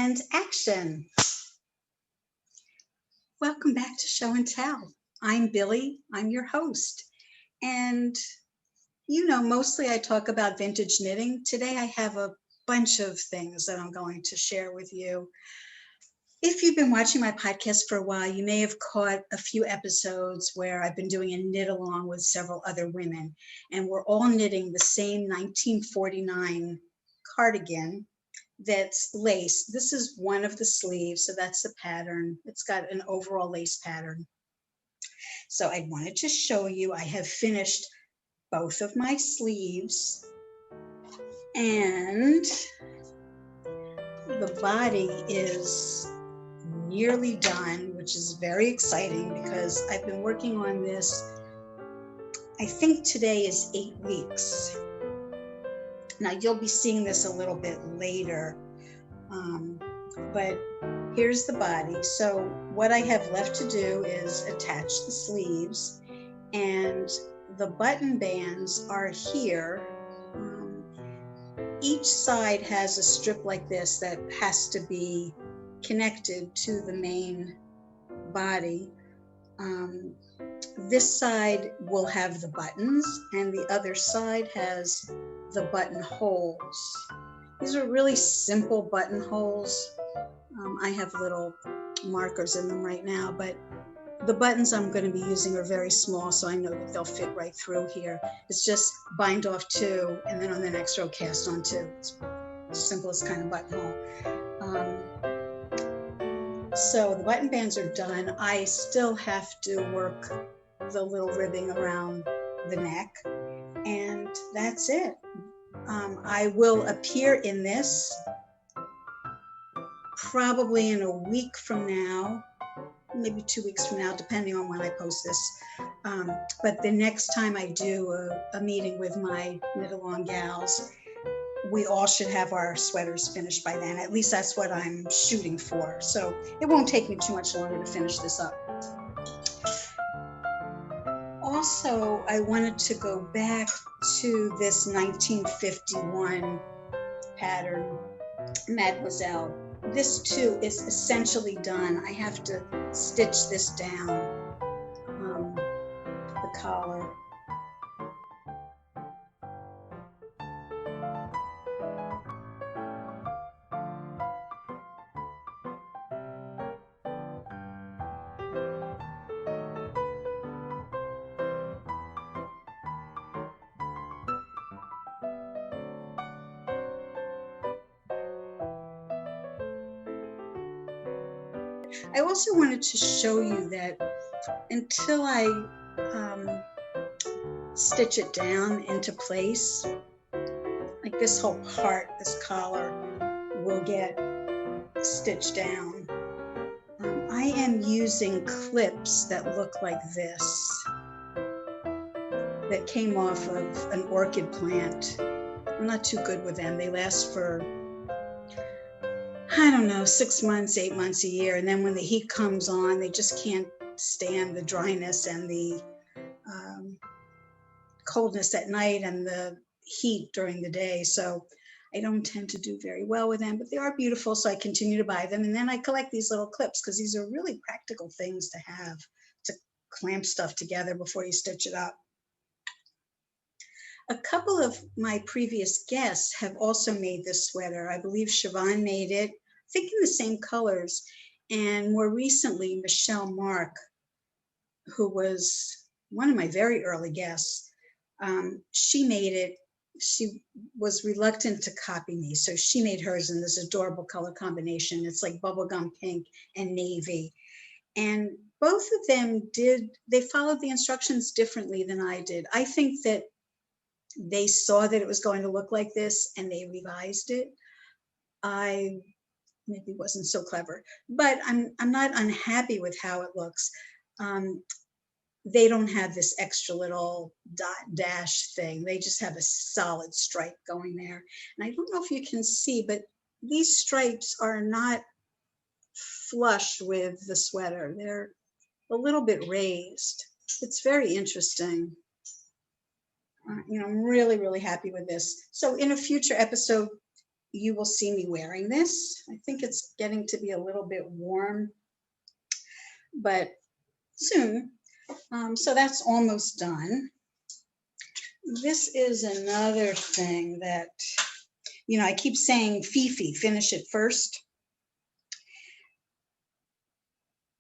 and action. Welcome back to Show and Tell. I'm Billy, I'm your host. And you know, mostly I talk about vintage knitting. Today I have a bunch of things that I'm going to share with you. If you've been watching my podcast for a while, you may have caught a few episodes where I've been doing a knit along with several other women, and we're all knitting the same 1949 cardigan that's lace. This is one of the sleeves, so that's the pattern. It's got an overall lace pattern. So I wanted to show you, I have finished both of my sleeves, and the body is nearly done, which is very exciting because I've been working on this, I think today is 8 weeks. Now you'll be seeing this a little bit later, but here's the body. So what I have left to do is attach the sleeves, and the button bands are here. Each side has a strip like this that has to be connected to the main body. This side will have the buttons, and the other side has the buttonholes. These are really simple buttonholes. I have little markers in them right now, but the buttons I'm going to be using are very small, so I know that they'll fit right through here. It's just bind off 2, and then on the next row cast on 2. It's the simplest kind of buttonhole. So the button bands are done. I still have to work the little ribbing around the neck, and that's it. I will appear in this probably in a week from now, maybe 2 weeks from now, depending on when I post this. But the next time I do a meeting with my knit-along gals, we all should have our sweaters finished by then. At least that's what I'm shooting for. So it won't take me too much longer to finish this up. Also, I wanted to go back to this 1951 pattern, Mademoiselle. This too is essentially done. I have to stitch this down, the collar. I also wanted to show you that until I stitch it down into place, like this whole part, this collar, will get stitched down. I am using clips that look like this, that came off of an orchid plant. I'm not too good with them. They last for, I don't know, 6 months, 8 months, a year. And then when the heat comes on, they just can't stand the dryness and the coldness at night and the heat during the day. So I don't tend to do very well with them, but they are beautiful. So I continue to buy them. And then I collect these little clips because these are really practical things to have to clamp stuff together before you stitch it up. A couple of my previous guests have also made this sweater. I believe Siobhan made it, I think in the same colors. And more recently, Michelle Mark, who was one of my very early guests, she made it. She was reluctant to copy me, so she made hers in this adorable color combination. It's like bubblegum pink and navy. And both of them they followed the instructions differently than I did. I think that they saw that it was going to look like this and they revised it. I maybe wasn't so clever, but I'm not unhappy with how it looks. They don't have this extra little dot dash thing. They just have a solid stripe going there. And I don't know if you can see, but these stripes are not flush with the sweater. They're a little bit raised. It's very interesting. You know, I'm really, really happy with this. So in a future episode, you will see me wearing this. I think it's getting to be a little bit warm, but soon. So that's almost done. This is another thing that, you know, I keep saying, Fifi, finish it first.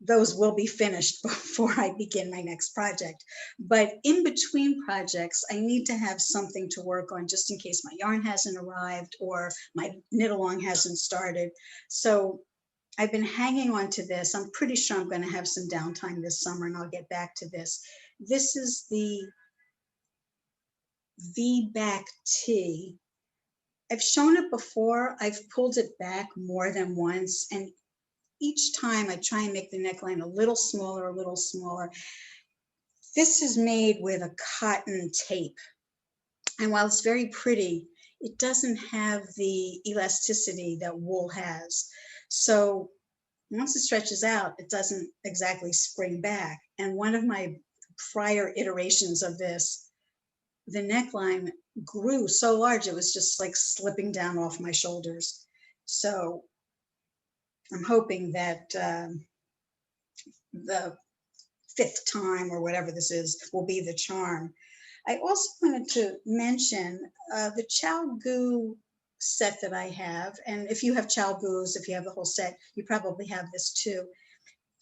Those will be finished before I begin my next project. But in between projects, I need to have something to work on just in case my yarn hasn't arrived or my knit along hasn't started. So I've been hanging on to this. I'm pretty sure I'm going to have some downtime this summer and I'll get back to this. This is the V-back tee. I've shown it before. I've pulled it back more than once, and each time I try and make the neckline a little smaller, a little smaller. This is made with a cotton tape. And while it's very pretty, it doesn't have the elasticity that wool has. So once it stretches out, it doesn't exactly spring back. And one of my prior iterations of this, the neckline grew so large, it was just like slipping down off my shoulders. So I'm hoping that the 5th time or whatever this is will be the charm. I also wanted to mention the ChiaoGoo set that I have. And if you have ChiaoGoos, if you have the whole set, you probably have this too.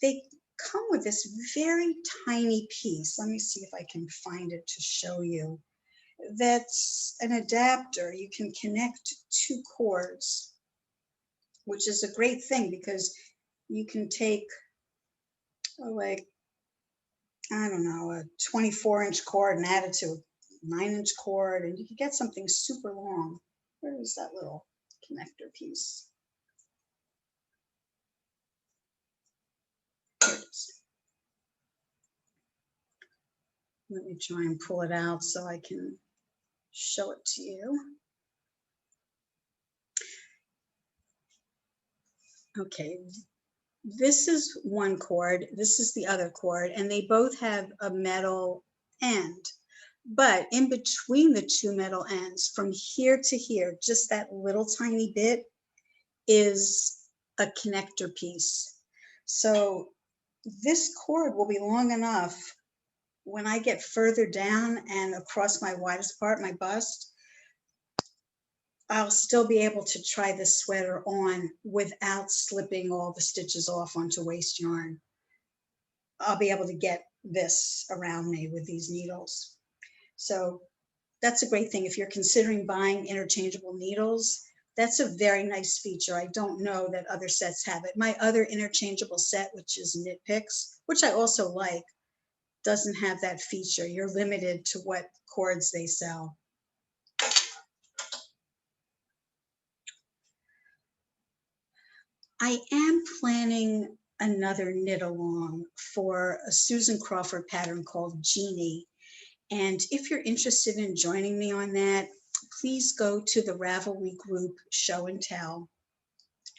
They come with this very tiny piece. Let me see if I can find it to show you. That's an adapter. You can connect 2 cords, which is a great thing because you can take, like, I don't know, a 24-inch cord and add it to a 9-inch cord, and you can get something super long. Where is that little connector piece? Here it is. Let me try and pull it out so I can show it to you. Okay, this is one cord, this is the other cord, and they both have a metal end. But in between the 2 metal ends, from here to here, just that little tiny bit is a connector piece. So this cord will be long enough when I get further down and across my widest part, my bust, I'll still be able to try this sweater on without slipping all the stitches off onto waste yarn. I'll be able to get this around me with these needles. So that's a great thing. If you're considering buying interchangeable needles, that's a very nice feature. I don't know that other sets have it. My other interchangeable set, which is Knit Picks, which I also like, doesn't have that feature. You're limited to what cords they sell. I am planning another knit along for a Susan Crawford pattern called Jeannie. And if you're interested in joining me on that, please go to the Ravelry group Show and Tell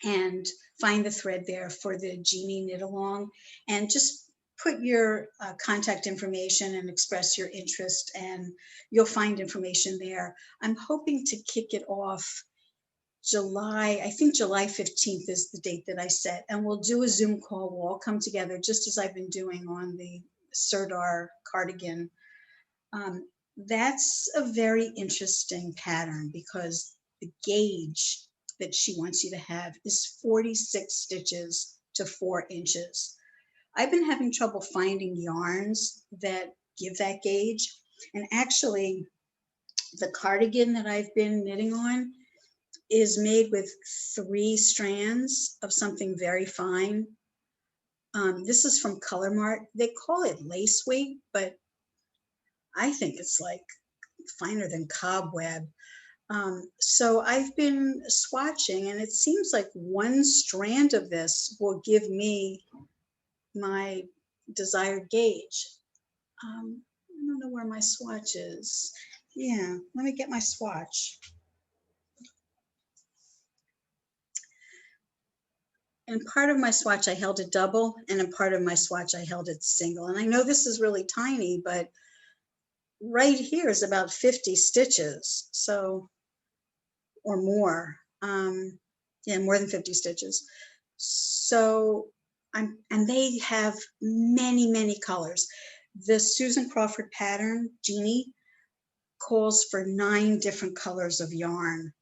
and find the thread there for the Jeannie knit along, and just put your contact information and express your interest, and you'll find information there. I'm hoping to kick it off I think July 15th is the date that I set, and we'll do a Zoom call. We'll all come together just as I've been doing on the Sirdar cardigan. That's a very interesting pattern because the gauge that she wants you to have is 46 stitches to 4 inches. I've been having trouble finding yarns that give that gauge, and actually the cardigan that I've been knitting on is made with 3 strands of something very fine. This is from Color Mart. They call it lace weight, but I think it's like finer than cobweb. So I've been swatching, and it seems like 1 strand of this will give me my desired gauge. I don't know where my swatch is. Yeah, let me get my swatch. In part of my swatch, I held it double, and in part of my swatch, I held it single. And I know this is really tiny, but right here is about 50 stitches, so, or more. Yeah, more than 50 stitches. So and they have many, many colors. The Susan Crawford pattern, Jeannie, calls for 9 different colors of yarn.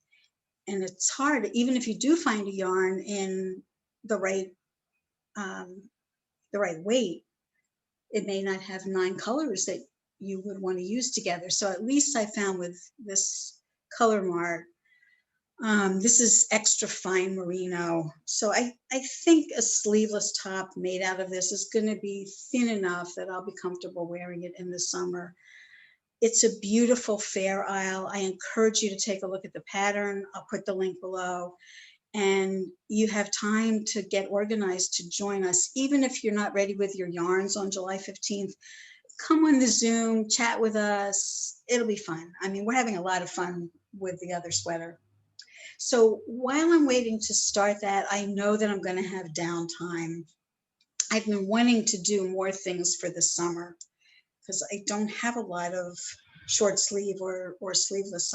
And it's hard, even if you do find a yarn in the right weight, it may not have 9 colors that you would want to use together. So at least I found with this Color Mart, this is extra fine merino. So I think a sleeveless top made out of this is going to be thin enough that I'll be comfortable wearing it in the summer. It's a beautiful Fair Isle. I encourage you to take a look at the pattern. I'll put the link below. And you have time to get organized to join us. Even if you're not ready with your yarns on July 15th, come on the Zoom, chat with us. It'll be fun. I mean, we're having a lot of fun with the other sweater. So while I'm waiting to start that, I know that I'm going to have downtime. I've been wanting to do more things for the summer because I don't have a lot of short sleeve or sleeveless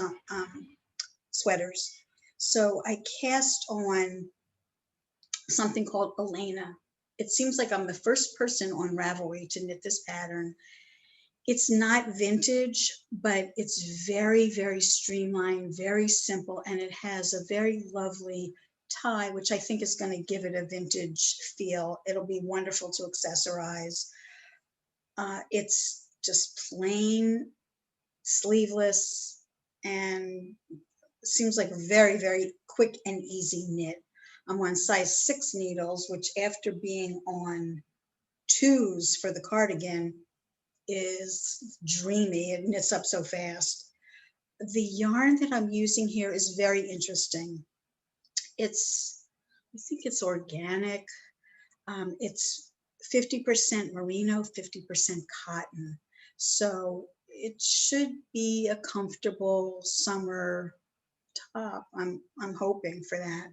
sweaters. So I cast on something called Elena. It seems like I'm the first person on Ravelry to knit this pattern. It's not vintage, but it's very, very streamlined, very simple, and it has a very lovely tie, which I think is going to give it a vintage feel. It'll be wonderful to accessorize. It's just plain, sleeveless, and seems like a very, very quick and easy knit. I'm on size 6 needles, which after being on 2s for the cardigan is dreamy. It knits up so fast. The yarn that I'm using here is very interesting. I think it's organic. It's 50% merino, 50% cotton. So it should be a comfortable summer top. I'm hoping for that.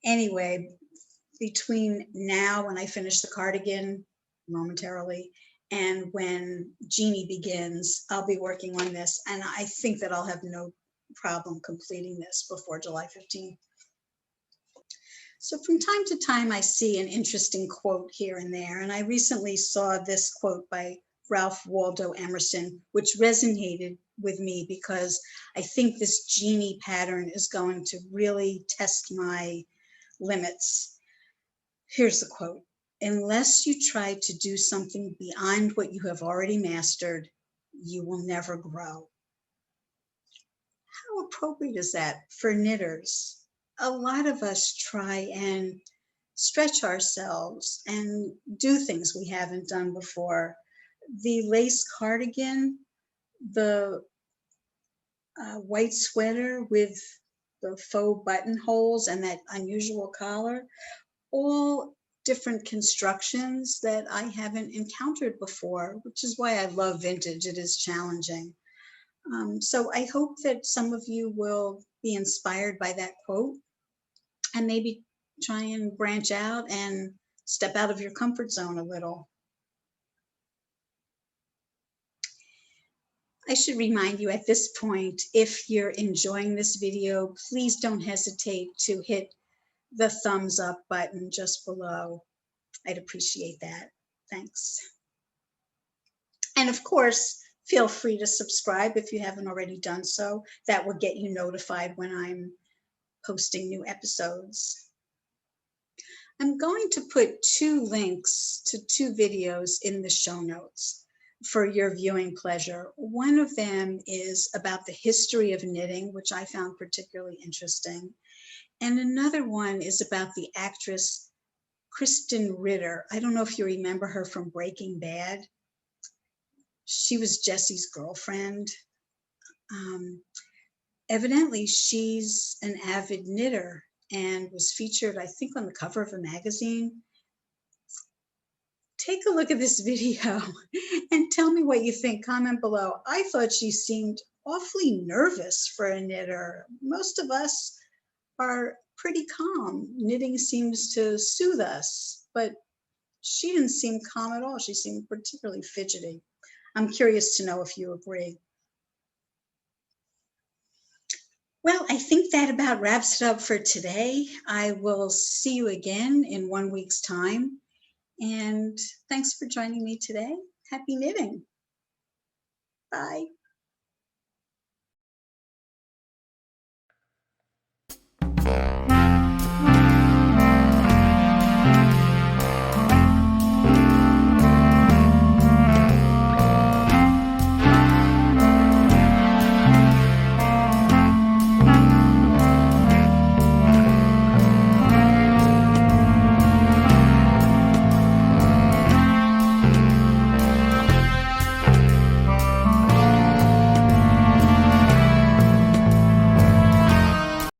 Anyway, between now when I finish the cardigan momentarily and when Jeannie begins, I'll be working on this, and I think that I'll have no problem completing this before July 15th. So from time to time, I see an interesting quote here and there, and I recently saw this quote by Ralph Waldo Emerson, which resonated with me because I think this Jeannie pattern is going to really test my limits. Here's the quote: "Unless you try to do something beyond what you have already mastered, you will never grow." How appropriate is that for knitters? A lot of us try and stretch ourselves and do things we haven't done before. The lace cardigan, the white sweater with the faux buttonholes and that unusual collar, all different constructions that I haven't encountered before, which is why I love vintage. It is challenging. So I hope that some of you will be inspired by that quote and maybe try and branch out and step out of your comfort zone a little. I should remind you at this point, if you're enjoying this video, please don't hesitate to hit the thumbs up button just below. I'd appreciate that. Thanks. And of course, feel free to subscribe if you haven't already done so. That will get you notified when I'm posting new episodes. I'm going to put 2 links to 2 videos in the show notes for your viewing pleasure. One of them is about the history of knitting, which I found particularly interesting. And another one is about the actress Krysten Ritter. I don't know if you remember her from Breaking Bad. She was Jesse's girlfriend. Evidently, she's an avid knitter and was featured, I think, on the cover of a magazine. Take a look at this video and tell me what you think. Comment below. I thought she seemed awfully nervous for a knitter. Most of us are pretty calm. Knitting seems to soothe us, but she didn't seem calm at all. She seemed particularly fidgety. I'm curious to know if you agree. Well, I think that about wraps it up for today. I will see you again in 1 week's time. And thanks for joining me today. Happy knitting. Bye.